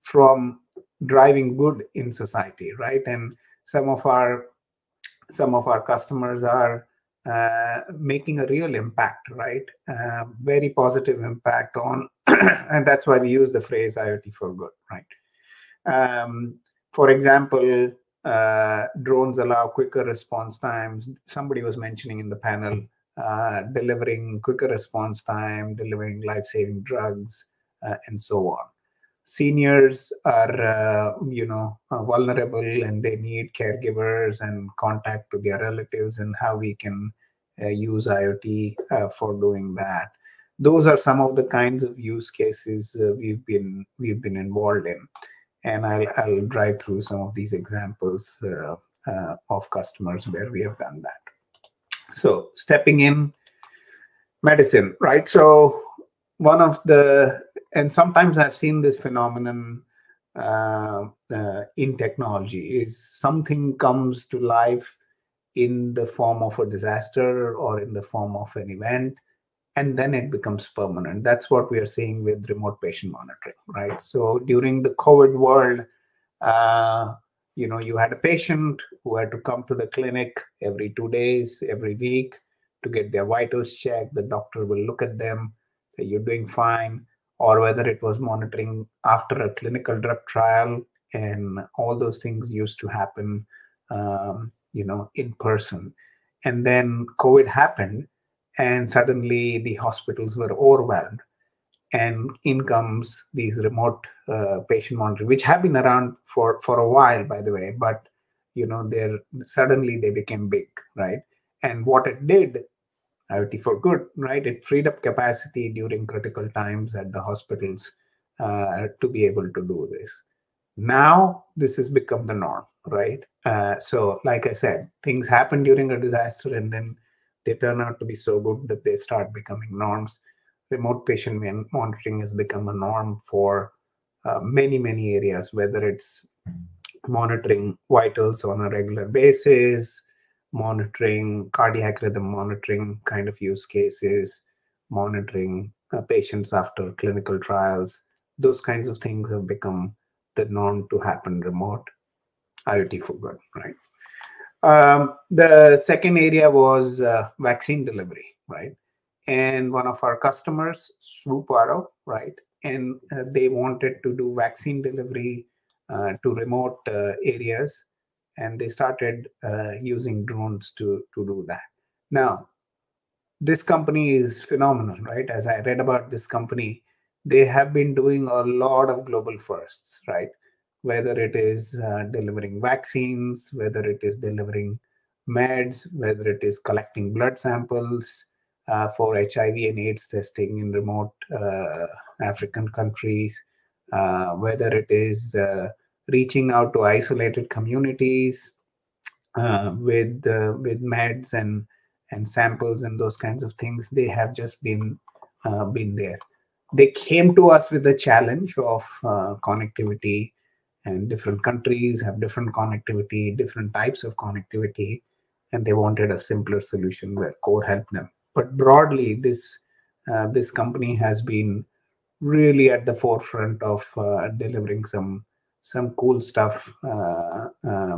from driving good in society, right? And some of our customers are making a real impact, right? Very positive impact on, and that's why we use the phrase IoT for good, right? For example, drones allow quicker response times. Somebody was mentioning in the panel, delivering quicker response time, delivering life-saving drugs, and so on. Seniors are, vulnerable, and they need caregivers and contact to their relatives, and how we can use IoT for doing that. Those are some of the kinds of use cases we've been involved in, and I'll drive through some of these examples of customers where we have done that. So, stepping in medicine, right? So, one of the, and sometimes I've seen this phenomenon in technology, is something comes to life in the form of a disaster or in the form of an event, and then it becomes permanent. That's what we are seeing with remote patient monitoring, right? So during the COVID world, you had a patient who had to come to the clinic every 2 days, every week, to get their vitals checked. The doctor will look at them, say, you're doing fine. Or whether it was monitoring after a clinical drug trial, and all those things used to happen, in person. And then COVID happened, and suddenly the hospitals were overwhelmed, and in comes these remote patient monitoring, which have been around for a while, by the way, but suddenly they became big, right? And what it did, IoT for good, right? It freed up capacity during critical times at the hospitals to be able to do this. Now this has become the norm, right? So like I said, things happen during a disaster, and then they turn out to be so good that they start becoming norms. Remote patient monitoring has become a norm for many, many areas, whether it's monitoring vitals on a regular basis, monitoring cardiac rhythm monitoring kind of use cases, monitoring patients after clinical trials. Those kinds of things have become the norm to happen remote. IoT for good, right? The second area was vaccine delivery, right? And one of our customers, Swooparo, right? And they wanted to do vaccine delivery to remote areas, and they started using drones to do that. Now, this company is phenomenal, right? As I read about this company, they have been doing a lot of global firsts, right? Whether it is delivering vaccines, whether it is delivering meds, whether it is collecting blood samples for HIV and AIDS testing in remote African countries, whether it is reaching out to isolated communities with meds and samples and those kinds of things. They have just been there. They came to us with the challenge of connectivity, and different countries have different connectivity, different types of connectivity, and they wanted a simpler solution where Core helped them. But broadly, this company has been really at the forefront of delivering some cool stuff to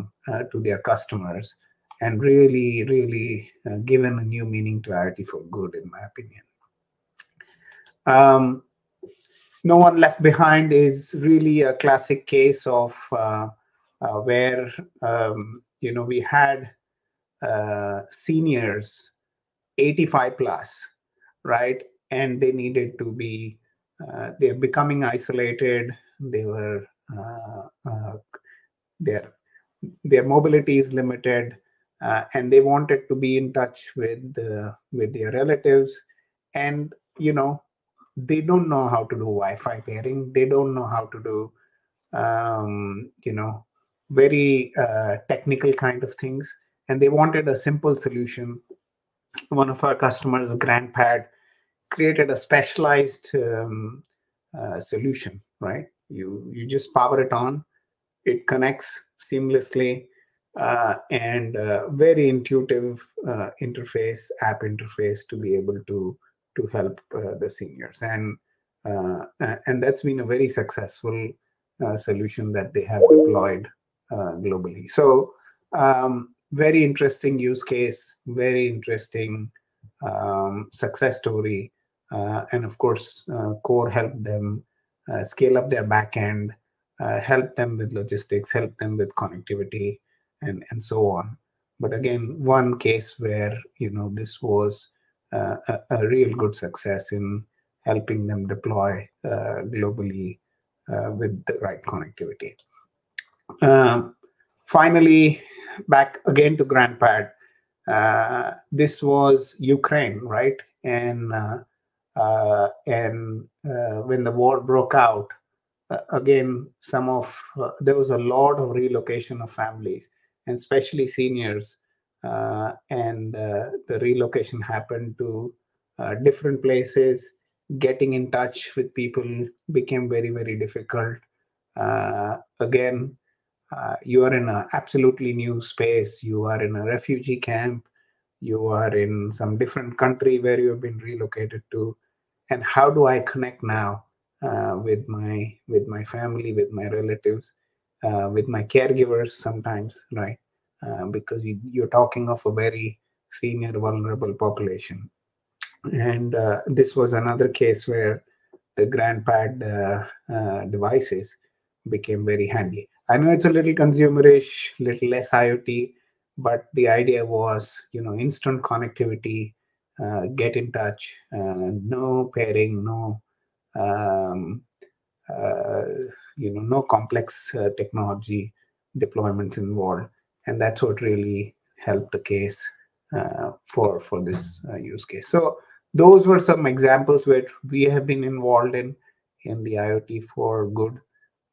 their customers, and really given a new meaning to IoT for good, in my opinion. No One Left Behind is really a classic case of where we had seniors 85 plus, right? And they needed to be, they're becoming isolated. They were, their mobility is limited, and they wanted to be in touch with their relatives. and they don't know how to do Wi-Fi pairing. They don't know how to do very technical kind of things, and they wanted a simple solution. One of our customers, GrandPad, created a specialized solution, right? You just power it on, it connects seamlessly, and very intuitive app interface to be able to help the seniors, and that's been a very successful solution that they have deployed globally. So very interesting use case, very interesting success story, and of course Core helped them scale up their backend, help them with logistics, help them with connectivity, and so on. But again, one case where this was a real good success in helping them deploy globally with the right connectivity. Finally, back again to GrandPad. This was Ukraine, right? And when the war broke out, again, there was a lot of relocation of families, and especially seniors, and the relocation happened to different places. Getting in touch with people became very, very difficult. Again, you are in an absolutely new space. You are in a refugee camp. You are in some different country where you have been relocated to. And how do I connect now with my family, with my relatives, with my caregivers sometimes, right? Because you're talking of a very senior, vulnerable population. And this was another case where the GrandPad devices became very handy. I know it's a little consumerish, little less IoT, but the idea was, instant connectivity, get in touch, no pairing, no no complex technology deployments involved, and that's what really helped the case for this use case. So those were some examples where we have been involved in the IoT for good.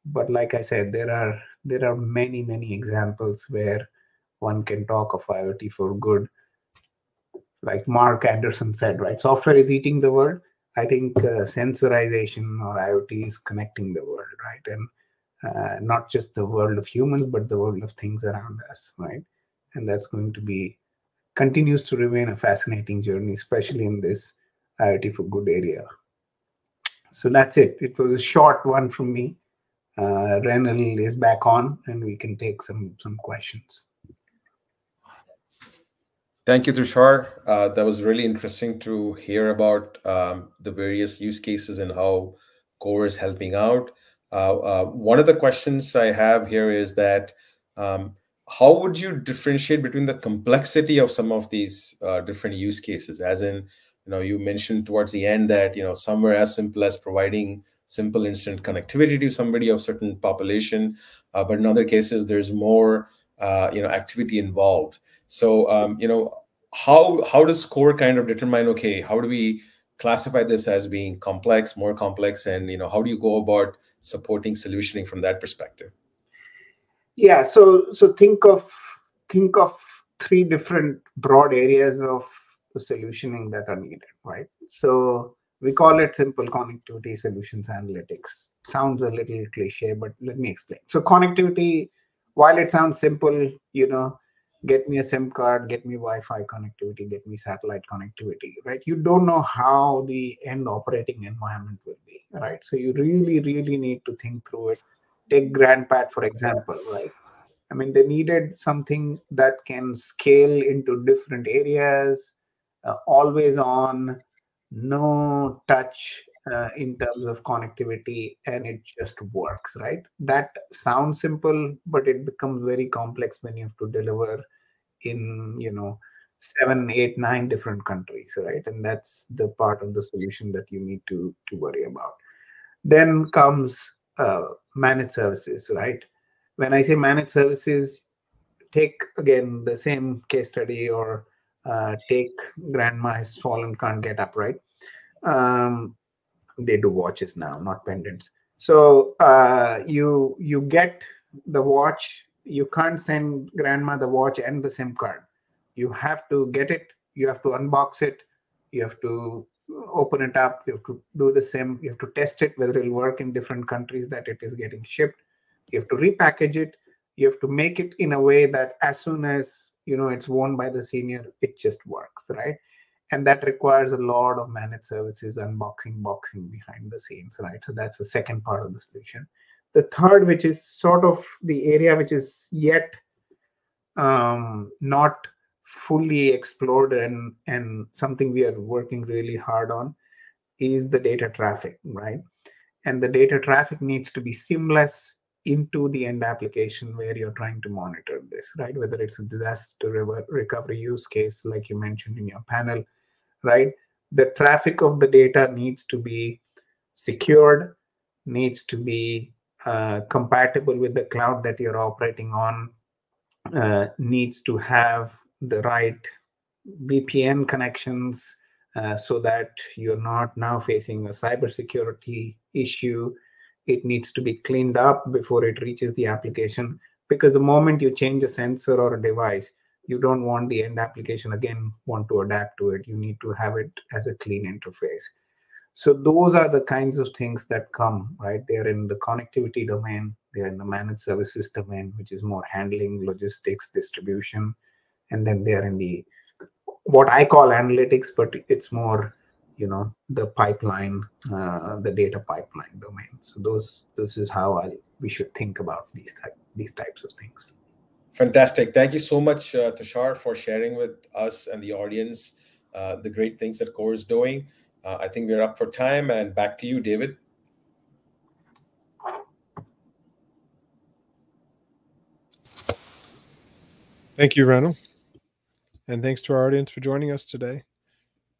But like I said, there are many examples where one can talk of IoT for good. Like Mark Anderson said, right? Software is eating the world. I think sensorization or IoT is connecting the world, right? And not just the world of humans, but the world of things around us, right? And that's going to continues to remain a fascinating journey, especially in this IoT for good area. So that's it. It was a short one from me. Renil is back on, and we can take some questions. Thank you, Tushar. That was really interesting to hear about the various use cases and how Core is helping out. One of the questions I have here is that how would you differentiate between the complexity of some of these different use cases? As in, you mentioned towards the end that some were as simple as providing simple instant connectivity to somebody of certain population, but in other cases there's more activity involved. So how does Core kind of determine, okay, how do we classify this as being complex, more complex, and how do you go about supporting solutioning from that perspective? Yeah, so think of three different broad areas of the solutioning that are needed, right? So we call it simple connectivity solutions analytics. Sounds a little cliche, but let me explain. So connectivity, while it sounds simple, get me a SIM card, get me Wi-Fi connectivity, get me satellite connectivity, right? You don't know how the end operating environment will be, right? So you really, really need to think through it. Take GrandPad, for example, right? I mean, they needed something that can scale into different areas, always on, no touch in terms of connectivity, and it just works, right? That sounds simple, but it becomes very complex when you have to deliver in 7, 8, 9 different countries, right? And that's the part of the solution that you need to worry about. Then comes managed services, right? When I say managed services, take again the same case study, or take grandma has fallen, can't get up, right? They do watches now, not pendants. So you get the watch. You can't send grandma the watch and the SIM card. You have to get it. You have to unbox it. You have to open it up. You have to do the SIM. You have to test it whether it'll work in different countries that it is getting shipped. You have to repackage it. You have to make it in a way that as soon as it's worn by the senior, it just works, right? And that requires a lot of managed services, unboxing, boxing behind the scenes, right? So that's the second part of the solution. The third, which is sort of the area which is yet not fully explored and something we are working really hard on, is the data traffic, right? And the data traffic needs to be seamless into the end application where you're trying to monitor this, right? Whether it's a disaster recovery use case, like you mentioned in your panel, right? The traffic of the data needs to be secured, needs to be compatible with the cloud that you're operating on, needs to have the right VPN connections so that you're not now facing a cybersecurity issue. It needs to be cleaned up before it reaches the application, because the moment you change a sensor or a device, you don't want the end application again want to adapt to it. You need to have it as a clean interface. So those are the kinds of things that come, right? They're in the connectivity domain, they're in the managed services domain, which is more handling, logistics, distribution, and then they're in the what I call analytics, but it's more, the pipeline, the data pipeline domain. So this is how we should think about these types of things. Fantastic. Thank you so much, Tushar, for sharing with us and the audience the great things that Core is doing. I think we're up for time, and back to you, David. Thank you, Renil. And thanks to our audience for joining us today.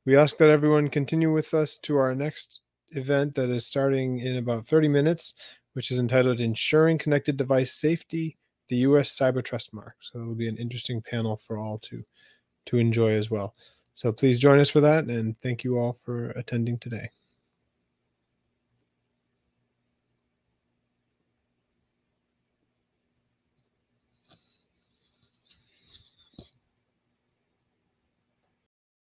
We ask that everyone continue with us to our next event that is starting in about 30 minutes, which is entitled Ensuring Connected Device Safety, the U.S. Cyber Trust Mark. So it will be an interesting panel for all to enjoy as well. So please join us for that, and thank you all for attending today.